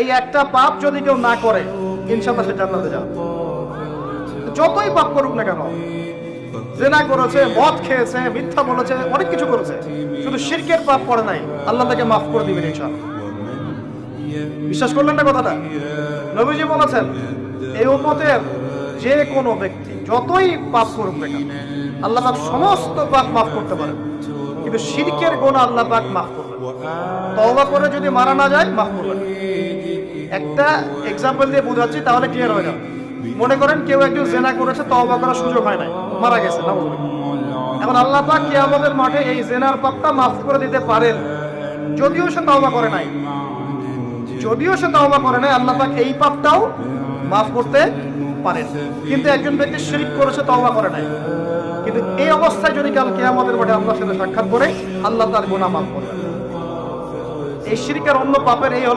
এই একটা পাপ যদি কেউ না করে ইনশাআল্লাহ সে জান্নাতে যাবে। যতই পাপ করুক না কেন, জিনা করেছে, মদ খেয়েছে, মিথ্যা বলেছে, অনেক কিছু করেছে, শুধু শিরকের পাপ করে নাই, আল্লাহ তাকে মাফ করে দিবেন ইনশাআল্লাহ। বিশ্বাস করলেন না কথাটা? নবীজি বলেছেন এই উম্মতের যে কোনো ব্যক্তি যতই পাপ করুক না কেন আল্লাহ পাক সমস্ত পাপ মাফ করতে পারেন, কিন্তু শিরকের গুনাহ আল্লাহ পাক মাফ করবেন। তওবা করে যদি মারা না যায় মাফ করবেন। একটা এক্সাম্পল দিয়ে বোঝাচ্ছি তাহলে ক্লিয়ার হয়ে যাবে। মনে করেন কেউ একজন জিনা করেছে, তওবা করার সুযোগ হয় নাই, মারা গেছে, এখন আল্লাহ পাক কিয়ামতের মাঠে এই জিনার পাপটা মাফ করে দিতে পারেন, যদিও সে তওবা করে নাই। যদিও সে তওবা করে নাই, আল্লাহ পাক এই পাপটাও মাফ করতে পারেন। কিন্তু একজন ব্যক্তি শিরক করেছে, তওবা করে নাই, কিন্তু এই অবস্থায় যদি কাল কিয়ামতের মাঠে আল্লাহর সাথে সাক্ষাৎ করে, আল্লাহ তার গুনাহ মাফ করবেন। এই শিরকের অন্য পাপের এই হলো